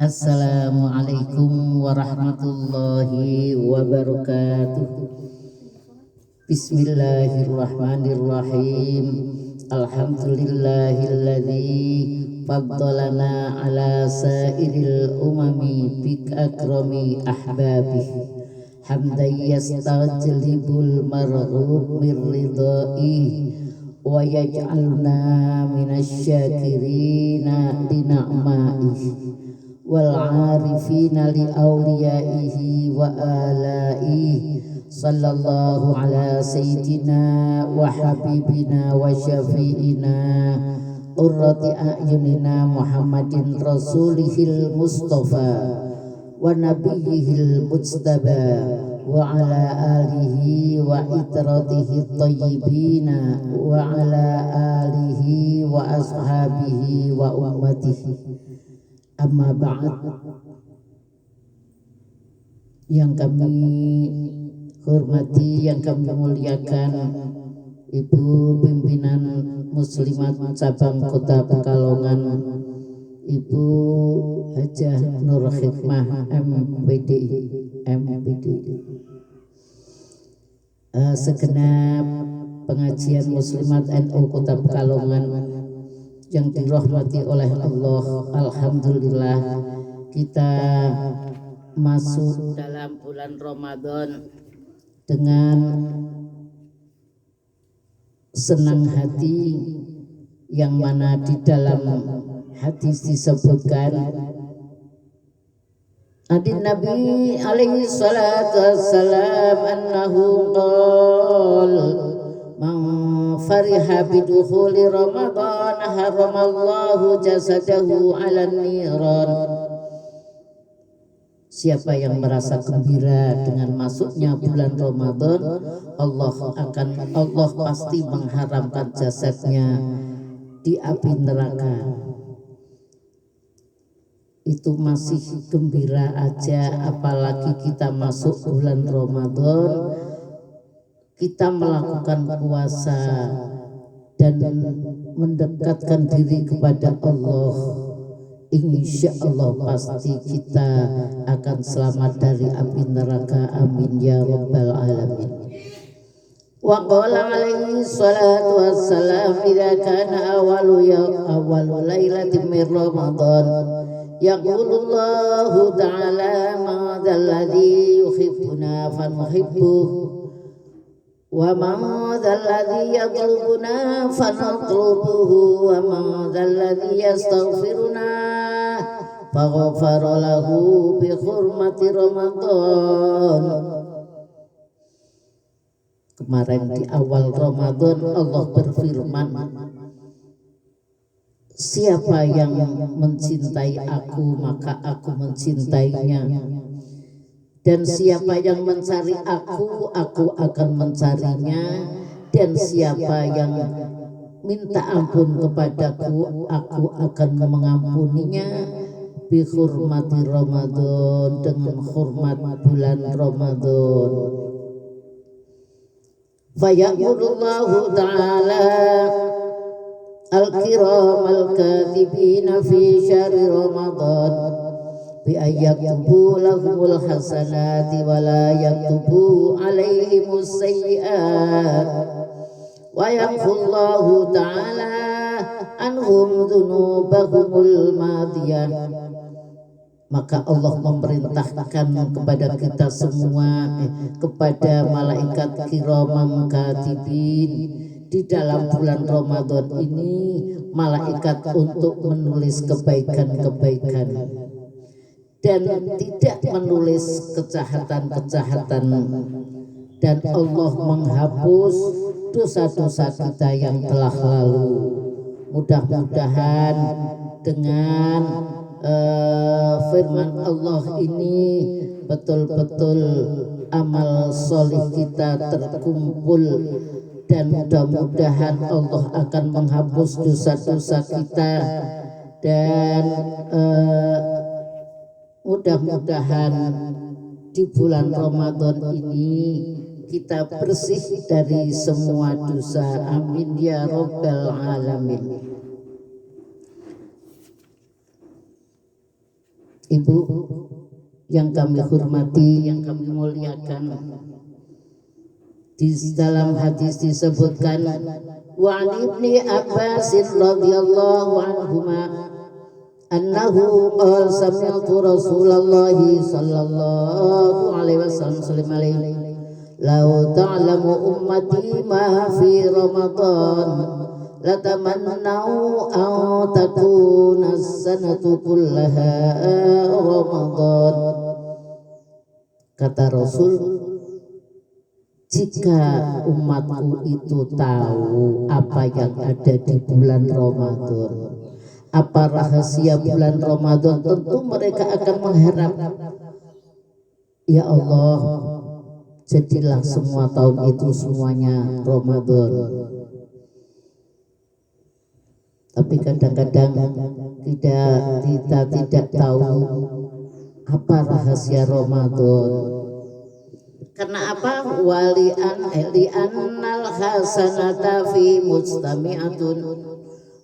Assalamualaikum warahmatullahi wabarakatuh. Bismillahirrahmanirrahim. Alhamdulillahilladzi faddalana ala sairil umami bik akrami ahbabih. Hamdan yastajlibul marghub min ridai wa yaj'alna minasyakirina li na'maihi wal arifina li awliyaihi wa alaihi. Sallallahu ala sayyidina wa habibina wa syafi'ina qurrati a'yunina Muhammadin rasulihil mustafa wa nabiyihil mujtaba wa ala alihi wa itratihi tayyibina wa ala alihi wa ashabihi wa ummatihi. Amma ba'd. Yang kami hormati, yang kami muliakan Ibu Pimpinan Muslimat Cabang Kota Pekalongan, Ibu Hajah Nur Hikmah MPD, segenap pengajian Muslimat NU Kota Pekalongan yang dirahmati oleh Allah. Alhamdulillah, kita masuk dalam bulan Ramadan dengan senang hati, yang mana di dalam hadis disebutkan hadis Nabi alaihi salatu wassalam annahu qala man fariha bidukhuli Ramadan haramallahu jasadahu 'alan niran. Siapa yang merasa gembira dengan masuknya bulan Ramadan, Allah pasti mengharamkan jasadnya di api neraka. Itu masih gembira aja, apalagi kita masuk bulan Ramadan, kita melakukan puasa dan mendekatkan diri kepada Allah. Insya Allah pasti kita akan selamat dari api neraka. Amin ya rabbal alamin. Wa qala alaihi salatu wassalam idza kana awwalu lailatin min ramadan yaqulullahu ta'ala ma dzalladzi yuhibbuna fanuhibbuhu wa ma dzalladzi yatlubuna fanatlubuhu wa ma dzalladzi yastaghfiruna faghfara lahu bi hurmati Ramadan. Kemarin di awal Ramadan Allah berfirman, siapa yang mencintai aku maka aku mencintainya, dan siapa yang mencari aku akan mencarinya, dan siapa yang minta ampun kepadaku aku akan mengampuninya. Bihurmati Ramadan, dengan hormat bulan Ramadan. Fayaqulullahu ta'ala al-kiram al-katibina fi syahri Ramadan bi ayyaktubu lahumul hasanati wa la yaktubu alaihimus sayyi'at wa yamhullahu ta'ala anhum dzunubahumul madiyah. Maka Allah memerintahkan kepada kita semua, kepada malaikat kiramam katibin di dalam bulan Ramadan ini, malaikat untuk menulis kebaikan-kebaikan dan tidak menulis kejahatan-kejahatan, dan Allah menghapus dosa-dosa kita yang telah lalu. Mudah-mudahan dengan firman Allah ini betul-betul amal solih kita terkumpul, dan mudah-mudahan Allah akan menghapus dosa-dosa kita, dan mudah-mudahan di bulan Ramadan ini kita bersih dari semua dosa. Amin ya rabbal alamin. Ibu yang kami hormati, yang kami muliakan, di dalam hadis disebutkan wa ibni Abbas radhiyallahu anhuma annahu qala sami'tu Rasulullah sallallahu alaihi wasallam law ta'lamu ummati ma fi Ramadan latamannau an takuna as-sanatu kullaha Ramadan. Kata Rasul, jika umatku itu tahu apa yang ada di bulan Ramadan, apa rahasia bulan Ramadan, tentu mereka akan mengharap, ya Allah, jadilah semua tahun itu semuanya Ramadan. Tapi kadang-kadang kita tidak tahu apa rahasia Ramadan. Karena apa? Li'annal hasanata fi mustami'atun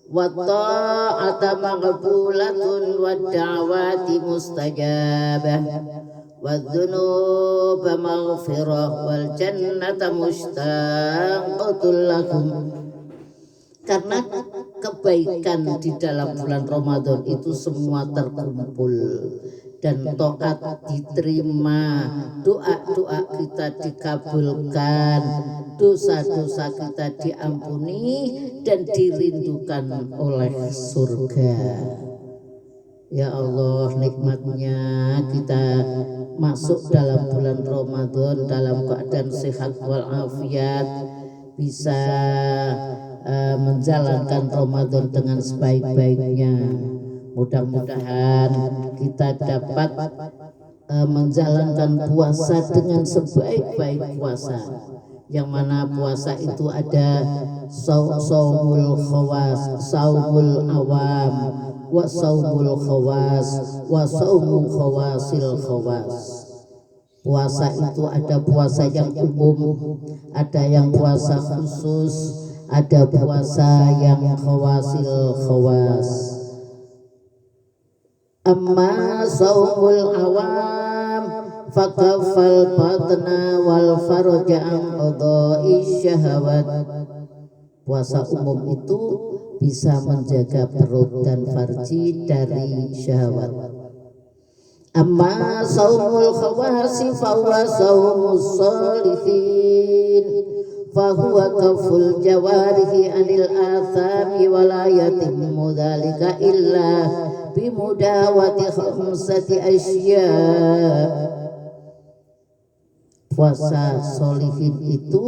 wa ta'ata maqbulatun wa da'wati mustajabah wa dhunuba maghfirah wal jannata mushtaqatul lakum. Karena kebaikan di dalam bulan Ramadan itu semua terkumpul dan taat diterima, doa-doa kita dikabulkan, dosa-dosa kita diampuni dan dirindukan oleh surga. Ya Allah, nikmatnya kita masuk dalam bulan Ramadan dalam keadaan sehat walafiat, bisa menjalankan Ramadan dengan sebaik-baiknya. Mudah-mudahan kita dapat menjalankan puasa dengan sebaik-baik puasa, yang mana puasa itu ada saumul khawas, saumul awam, wa saumul khawas, wa saumul khawasil khawas. Puasa itu ada puasa yang umum, ada yang puasa khusus, ada puasa yang khawasil khawas. Amma saumul awam fakafal batna wal farja an qada'i syahawat. Puasa umum itu bisa menjaga perut dan farji dari syahwat. Amma saumul khawasi fahuwa saumus sholihin fahuwa kaful jawarihi anil athami wala yatimmu dhalika illa bimudawati khamsati asya. Puasa sholihin itu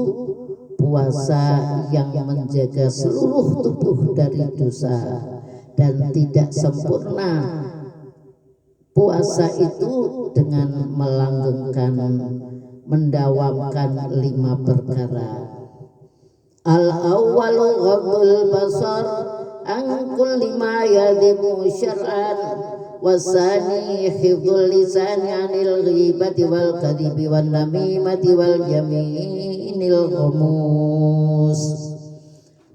puasa yang menjaga seluruh tubuh dari dosa dan tidak sempurna. Puasa itu dengan melanggengkan, mendawamkan 5 perkara. Al-awwalu ghadul basar an kulli ma yadhimu syar'an, wasani hifdzul lisani anil ghibati wal kadhibi wan namimati wal yaminil ghamus.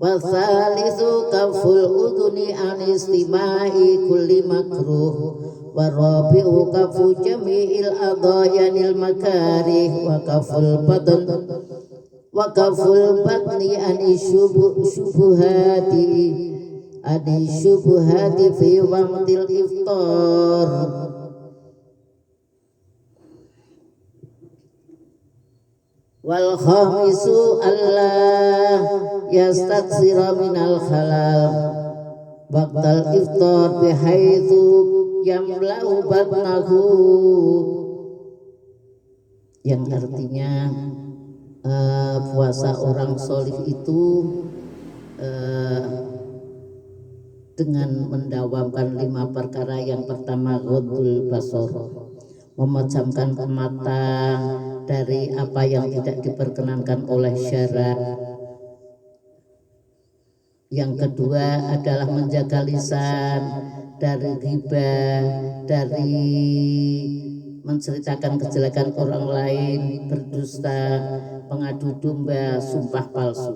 Wathalithu kaful udhuni an istima'i kulli makruh, warabi'u kafu jami'il adhayanil makarih, wa kaful batni ani syubuhati fi waqtil iftar. Wal khamisu Allah yastaksira minal halal waqtal iftar bihaitsu yamlau batnahu, yang artinya puasa orang solih itu dengan mendawamkan 5 perkara. Yang pertama ghadul basar, memejamkan mata dari apa yang tidak diperkenankan oleh syara. Yang kedua adalah menjaga lisan dari ghibah, dari menceritakan kejelekan orang lain, berdusta, pengadu domba, sumpah palsu.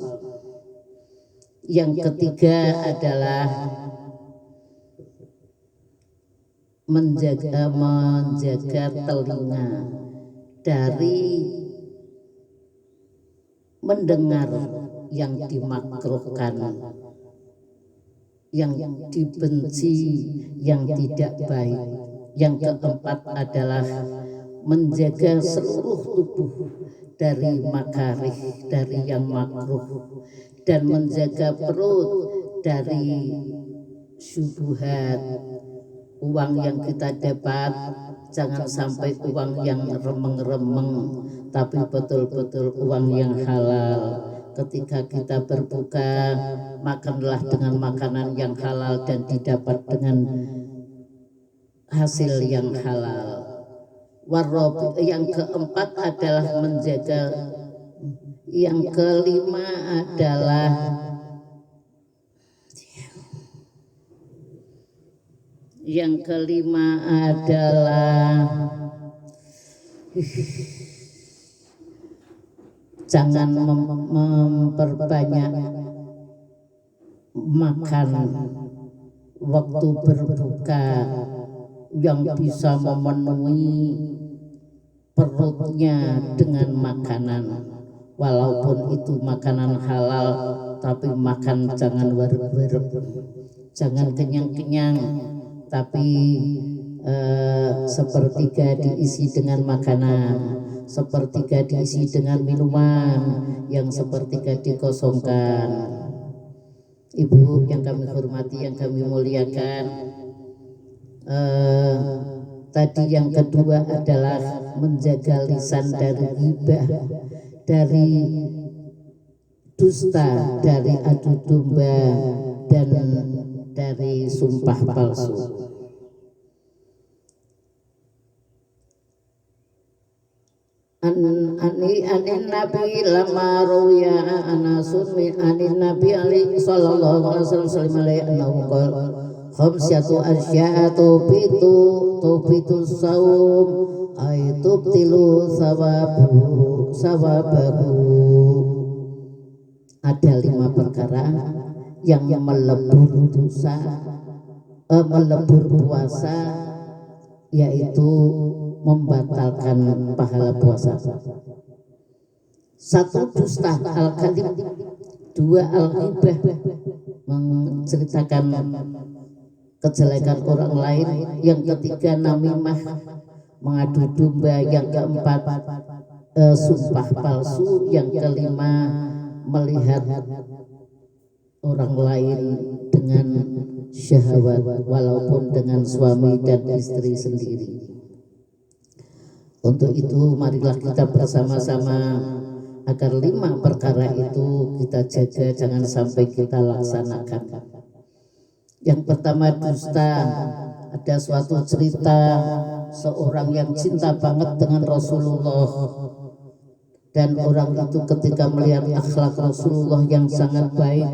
Yang ketiga adalah menjaga telinga dari mendengar yang dimakruhkan, yang dibenci, yang tidak baik. Yang keempat adalah menjaga seluruh tubuh dari makarih, dari yang makruh, dan menjaga perut dari syubhat. Uang yang kita dapat jangan sampai uang yang remeng-remeng, tapi betul-betul uang yang halal. Ketika kita berbuka, makanlah dengan makanan yang halal dan didapat dengan hasil yang halal. Yang keempat adalah menjaga, yang kelima adalah jangan memperbanyak makan waktu berbuka yang bisa memenuhi perutnya dengan makanan, walaupun itu makanan halal, tapi makan jangan wareg-wareg, jangan kenyang-kenyang, tapi sepertiga diisi dengan makanan, sepertiga diisi dengan minuman, yang sepertiga dikosongkan. Ibu yang kami hormati, yang kami muliakan, tadi yang kedua adalah menjaga lisan dari ghibah, dari dusta, dari adu domba, dan dari sumpah palsu. Anin Nabi lama ruya anasun min anin Nabi alaihi sallallahu alaihi wasallam annahu qala khamsyatu asya'atu tubitu saum ay tubtilu sawabahu. Ada 5 perkara yang melebur dosa, melebur puasa, yaitu membatalkan pahala puasa. 1. Dusta al-kadhib, 2. al-ghibah, menceritakan kejelekan orang lain, yang ketiga namimah, mengadu domba, yang keempat sumpah palsu, yang kelima melihat orang lain dengan syahwat walaupun dengan suami dan istri sendiri. Untuk itu marilah kita bersama-sama agar 5 perkara itu kita jaga, jangan sampai kita laksanakan. Yang pertama dusta. Ada suatu cerita seorang yang cinta banget dengan Rasulullah, dan orang itu ketika melihat akhlak Rasulullah yang sangat baik,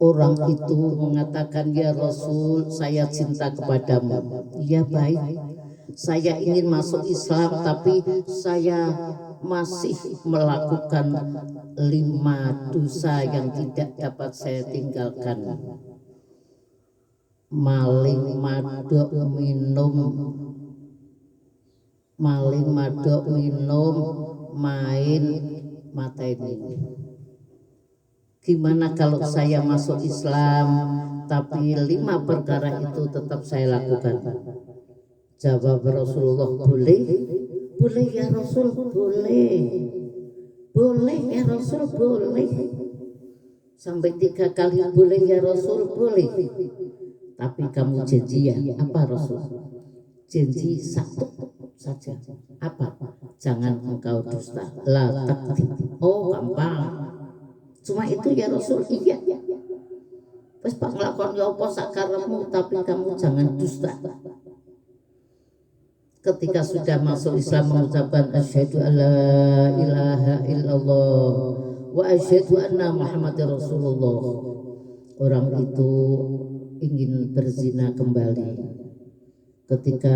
orang itu mengatakan, ya Rasul, saya cinta kepadamu. Ya baik, saya ingin masuk Islam, tapi saya masih melakukan 5 dosa yang tidak dapat saya tinggalkan. Maling, madok, minum, main, mateni. Gimana kalau saya masuk Islam tapi 5 perkara itu tetap saya lakukan? Jawab Rasulullah, boleh? Boleh ya Rasul, boleh. Boleh ya Rasul, boleh. Sampai 3 kali boleh ya Rasul, boleh. Tapi kamu janji ya, apa Rasul? Janji 1 saja. Apa? Jangan engkau dusta. La takdzib. Oh gampang. Cuma itu ya Rasul. Iya. Terus pak ngelakon ya apa sakaremu, tapi kamu jangan dusta. Ketika sudah masuk Islam mengucapkan asyhadu alla ilaha illallah wa asyhadu anna Muhammadar Rasulullah, orang itu ingin berzina kembali. Ketika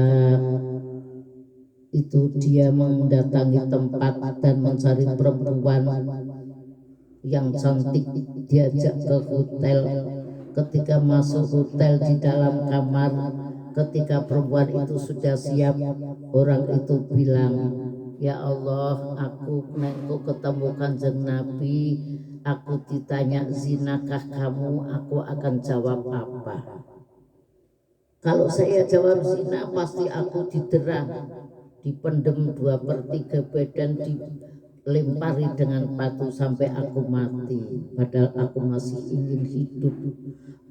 itu dia mendatangi tempat dan mencari perempuan yang cantik, diajak ke hotel. Ketika masuk hotel, di dalam kamar ketika perempuan itu sudah siap, orang itu bilang, ya Allah, aku ketemu Kanjeng Nabi, aku ditanya zinakah kamu, aku akan jawab apa? Kalau saya jawab zina, pasti aku didera, dipendem 2/3 badan, dilempari dengan batu sampai aku mati, padahal aku masih ingin hidup.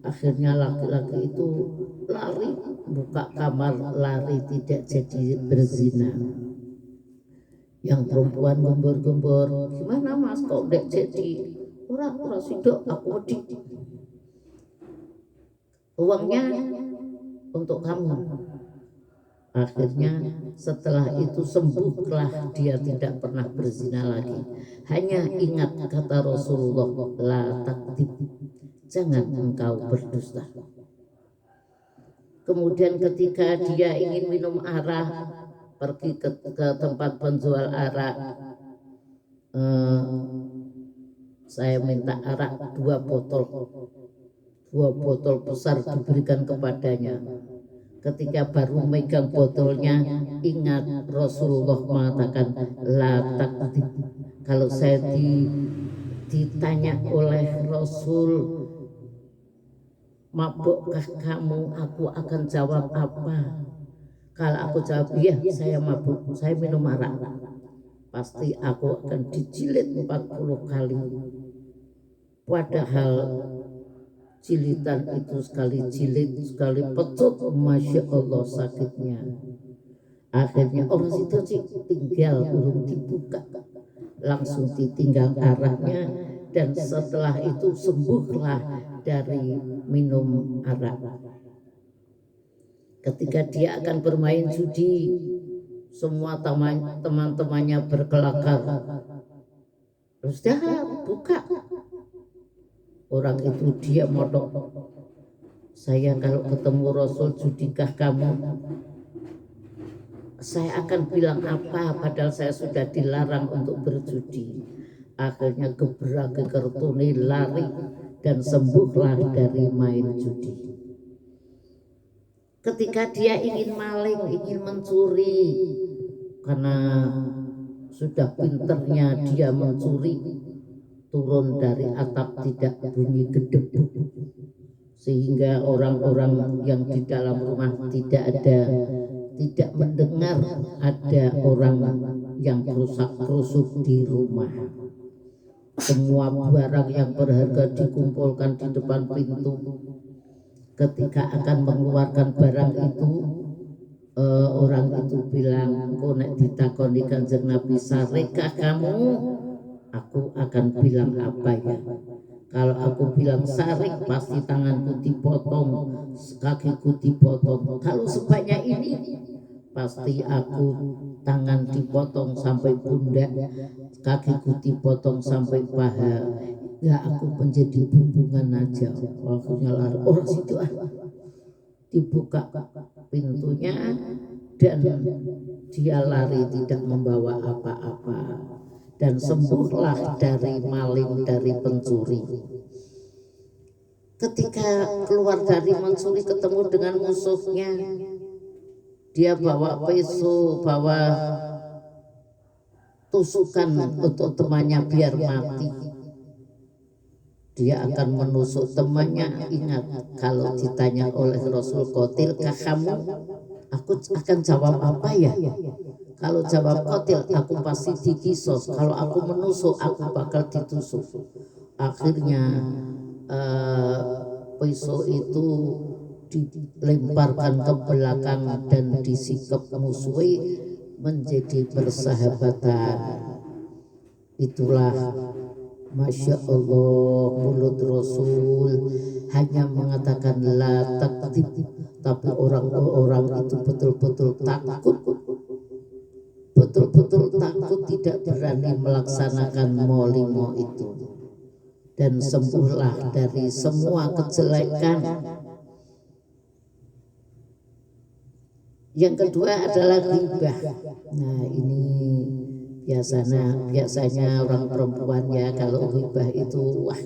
Akhirnya laki-laki itu lari, buka kamar, lari, tidak jadi berzina. Yang perempuan gembor-gembor, gimana mas kok tidak jadi? Ora sidok, aku wedi. Uangnya untuk kamu. Akhirnya setelah itu sembuhlah, dia tidak pernah berzina lagi. Hanya ingat kata Rasulullah, la takdzib, jangan engkau berdusta. Kemudian ketika dia ingin minum arak, pergi ke tempat penjual arak, saya minta arak 2 botol besar diberikan kepadanya. Ketika baru megang botolnya, ingat Rasulullah mengatakan la takdzib. Kalau saya ditanya oleh Rasul, mabukkah kamu, aku akan jawab apa? Kalau aku jawab iya, saya mabuk, saya minum arak, pasti aku akan dijilid 40 kali. Padahal jilitan itu sekali jilid, sekali pecut, masya Allah sakitnya. Akhirnya orang situ sih tinggal, belum dibuka, langsung ditinggal araknya, dan setelah itu sembuhlah dari minum arak. Ketika dia akan bermain judi, semua teman-temannya berkelakar, sudah buka. Orang itu dia modok, saya kalau ketemu Rasul, judikah kamu? Saya akan bilang apa, padahal saya sudah dilarang untuk berjudi. Akhirnya gebrak-geger tuni, lari, dan sembuhlah dari main judi. Ketika dia ingin maling, ingin mencuri, karena sudah pinternya dia mencuri, turun dari atap tidak bunyi gedebuk, sehingga orang-orang yang di dalam rumah tidak mendengar ada orang yang kerusak-kerusuk di rumah. Semua barang yang berharga dikumpulkan di depan pintu. Ketika akan mengeluarkan barang itu, orang itu bilang, kok nek ditakoni Kanjeng Nabi, sarekah kamu? Aku akan bilang apa ya? Kalau aku bilang sarik, pasti tanganku dipotong, kakiku dipotong. Kalau sebanyak ini, pasti aku tangan dipotong sampai pundak, kakiku dipotong sampai paha. Ya aku menjadi bumbungan aja. Akhirnya lari, orang situ dibuka pintunya, dan dia lari tidak membawa apa-apa. Dan sembuhlah dari maling, dari pencuri. Ketika keluar dari mencuri, ketemu dengan musuhnya, dia bawa pisau, bawa tusukan untuk temannya biar mati. Dia akan menusuk temannya. Ingat, kalau ditanya oleh Rasul, qatilkah kamu? Aku akan jawab apa ya? Kalau jawab qatil, aku pasti dikisos. Kalau aku menusuk, aku bakal ditusuk. Akhirnya pisau itu dilemparkan ke belakang dan disikap musuhi, menjadi persahabatan. Itulah Masya Allah, mulut Rasul hanya mengatakan la takdzib, tapi orang-orang itu betul-betul takut, betul-betul takut, tidak berani melaksanakan molimo itu, dan sembuhlah dari semua kejelekan. Yang kedua adalah ghibah. Nah ini biasanya orang perempuan ya, kalau ghibah itu wah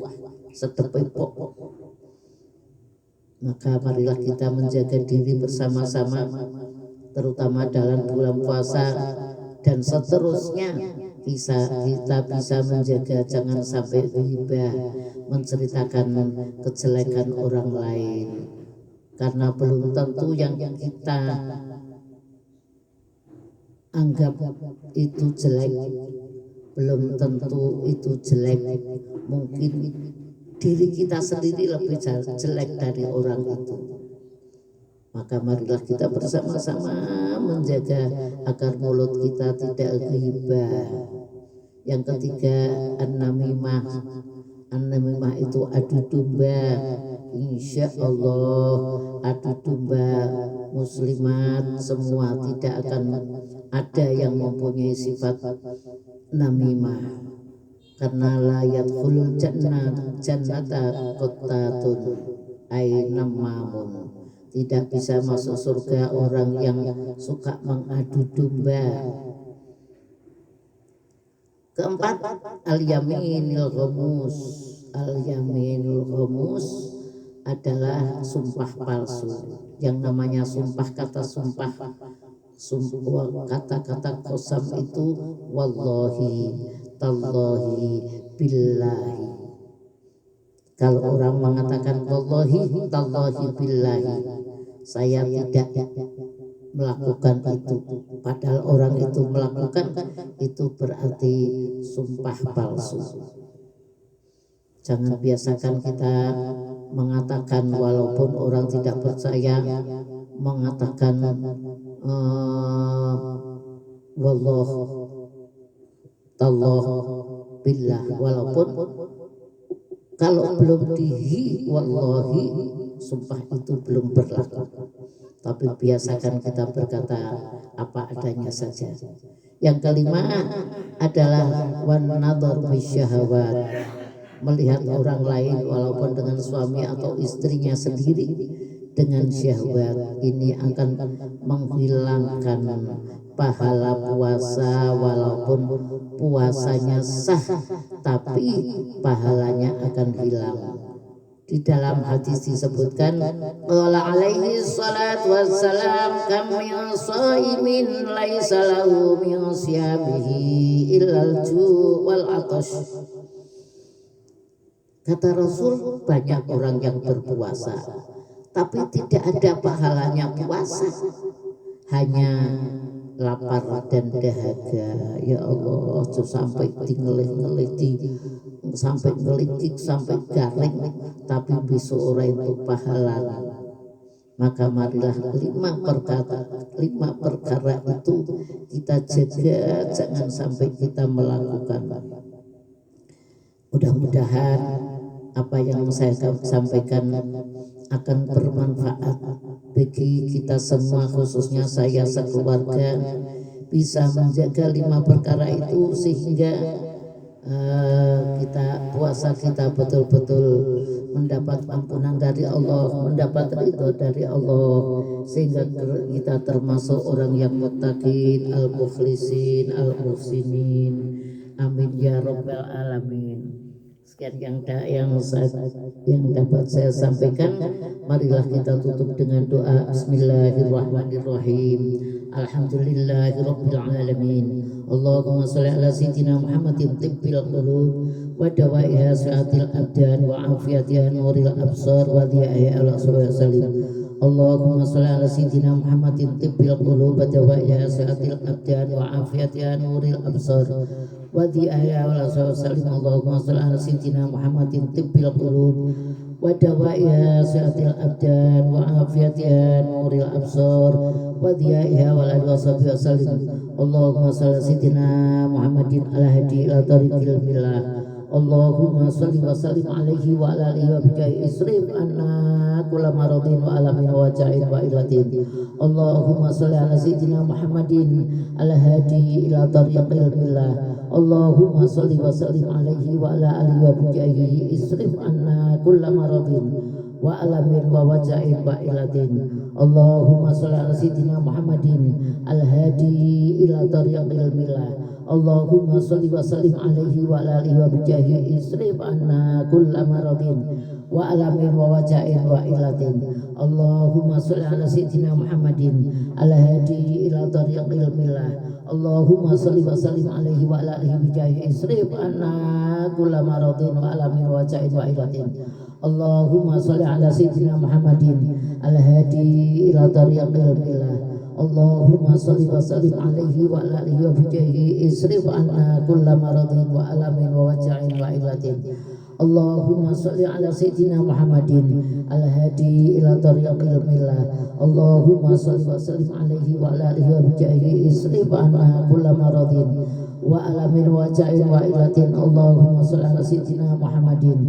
sedep epok. Maka marilah kita menjaga diri bersama-sama, terutama dalam bulan puasa dan seterusnya. Kita bisa menjaga jangan sampai ghibah, menceritakan kejelekan orang lain, karena belum tentu yang kita anggap itu jelek belum tentu itu jelek. Mungkin diri kita sendiri lebih jelek dari orang itu. Maka marilah kita bersama-sama menjaga agar mulut kita tidak ghibah. Yang ketiga, an-namimah. An-namimah itu adu domba. Insya Allah adu domba muslimat semua tidak akan ada yang mempunyai sifat namimah, karena la yadkhulul jannata qattatun ay namamun. Tidak bisa masuk surga orang yang suka mengadu domba. Keempat, al-yaminul ghamus. Al-yaminul ghamus adalah sumpah palsu. Yang namanya sumpah, kata sumpah, kata-kata qasam itu wallahi, tallahi, billahi. Kalau orang mengatakan wallahi, tallahi, billahi, saya tidak melakukan itu, padahal orang itu melakukan, itu berarti sumpah palsu. Jangan biasakan kita mengatakan walaupun orang tidak percaya, mengatakan wallah, tallah, billah, walaupun kalau belum dihi wallahi, sumpah itu belum berlaku. Tapi biasakan kita berkata apa adanya saja. Yang kelima adalah wan nadhar bisyahawat, melihat orang lain walaupun dengan suami atau istrinya sendiri dengan syahwat. Ini akan menghilangkan pahala puasa, walaupun puasanya sah tapi pahalanya akan hilang. Di dalam hadis disebutkan, qala alaihi salatu wassalam, kam min shaimin laisa lahu min siyamihi illal ju' wal atash. Kata Rasul, banyak orang yang berpuasa tapi tidak ada pahalanya puasa, hanya lapar dan dahaga. Ya Allah, sampai ngelih-ngelih, sampai ngelikik, sampai garing, tapi besok orang itu pahala. Maka marilah lima perkara itu kita jaga, jangan sampai kita melakukan. Mudah-mudahan apa yang saya sampaikan akan bermanfaat bagi kita semua, khususnya saya sekeluarga, bisa menjaga 5 perkara itu sehingga kita puasa kita betul-betul mendapat ampunan dari Allah, mendapat ridho dari Allah, sehingga kita termasuk orang yang muttaqin, al-mukhlisin, al-muhsinin. Amin ya rabbal alamin. Sekian yang dapat saya sampaikan. Marilah kita tutup dengan doa. Bismillahirrahmanirrahim. Alhamdulillahirabbil alamin. Allahumma shalli ala sayyidina Muhammadin tibbil qulub wa dawaiha sa'atil abdan wa afiyatiha nuril absar wa dhiyaha ala sallim. Allahumma shalli ala sayyidina Muhammadin tibbil qulub wa dawaiha sa'atil abdan wa afiyatiha nuril absar wa dhiyaha ala sallim. Allahumma shalli ala sayyidina Muhammadin tibbil qulub wa dawaiha sa'atil abdan wa afiyatiha nuril absar wa dhiyaha ala sallim. Allahumma shalli ala sayyidina Muhammadin al-hadi ila tariqil billah. Allahumma shalli wa sallim alaihi wa ala alihi wa bihi isrif anna kulla maradin wa alamin wa ja'in wa ilatin. Allahumma shalli ala sayyidina Muhammadin al-hadi ila tariqil billah. Allahumma shalli wa sallim alaihi wa ala alihi wa bihi isrif anna kulla maradin wa alamin wa waja'in wa ilatin. Allahumma shalli ala sayyidina Muhammadin al-hadi ila tariqil billah. Allahumma sholli wa sallim alaihi wa ala alihi wa bijahi isrif anna kulla maradin wa alamin wa wajain wa ilatin. Allahumma sholli ala sayyidina Muhammadin ala hadi ila tariqil millah. Allahumma sholli wa sallim alaihi wa ala alihi bijahi isrif anna kulla maradin wa alamin wa wajain wa ilatin. Allahumma sholli ala sayyidina Muhammadin ala hadi ila tariqil millah. Allahumma sholli wa sallim alaihi wa ala alihi wa bijahi isrif anna kulla maradin wa alamin wa waja'in wa ilatin. Allahumma sholli ala sayyidina Muhammadin al hadi ila tariqil millah. Allahumma sholli wa sallim alaihi wa ala alihi wa bijahi isrif anna kulla maradin wa alamin wa waja'in wa ilatin. Allahumma sholli ala sayyidina Muhammadin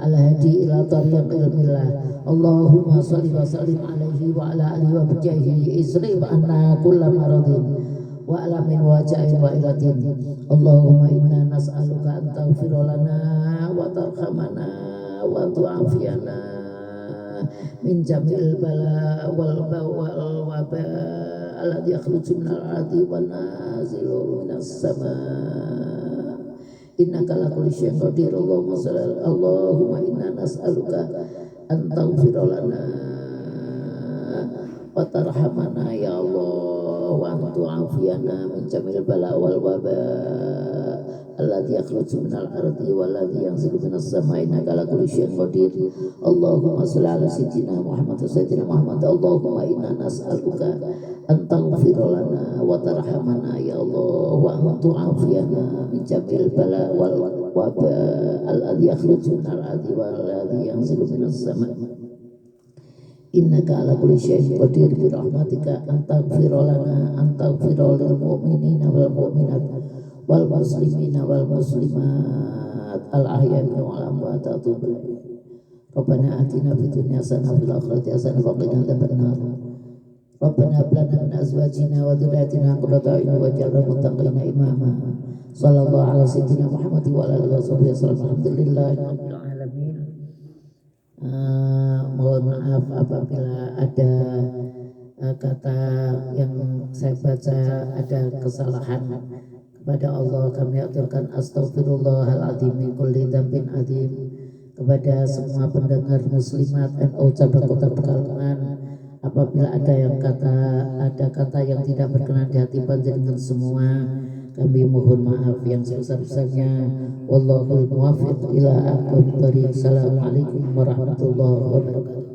al hadi ila tariqil millah. Allahumma sholli wa sallim alaihi wa ala alihi wa bijahi isrif anna kulla maradin wa alamin wa waja'in wa ilatin. Allahumma inna nas'aluka an taghfira lana wa tarhamana wa tu'afiyana min jami'il bala wal waba alladhi yakhruju minal ardi wa nazilu minas sama. Innaka ala kulli syai'in qadir. Allahumma inna nas'aluka an taghfira lana wa tarhamana ya Allah wa an tu'afiyana min jamil bala wal waba alladhi yakhruju minal ardi walladhi yanzilu minas samai innaka ala kulli syai'in qadir. Allahumma shalli ala sayyidina Muhammad wa sayyidina Muhammad. Allahumma inna nas'aluka an taghfira lana wa tarhamana ya Allah wa an tu'afiyana min jamil bala wal waba alladhi yakhruju minal ardi walladhi yanzilu minas samai innaka ala kulli syai'in qadir. Bi rahmatika antaghfir lana antaghfir lil mu'minina wal mu'minat wal muslimina wal muslimat al ahya'i wal amwat. Rabbana atina fid dunya hasanah wa fil akhirati hasanah wa qina adzabannar. Rabbana hab lana min azwajina wa dhurriyyatina qurrata a'yun waj'alna lil muttaqina imama. Sallallahu ala sayyidina Muhammad wa ala alihi wasallam. Alhamdulillahi rabbil alamin. Mohon maaf apabila ada kata yang saya baca ada kesalahan. Kepada Allah kami aturkan astaghfirullahaladzim min kulli dzambin adzim. Kepada semua pendengar muslimat dan ucapan kota Pekalongan, apabila ada kata yang tidak berkenan di hati panjenengan semua, kami mohon maaf yang sebesar-besarnya. Wallahul muwaffiq ila aqwamit thoriq. Assalamualaikum warahmatullahi wabarakatuh.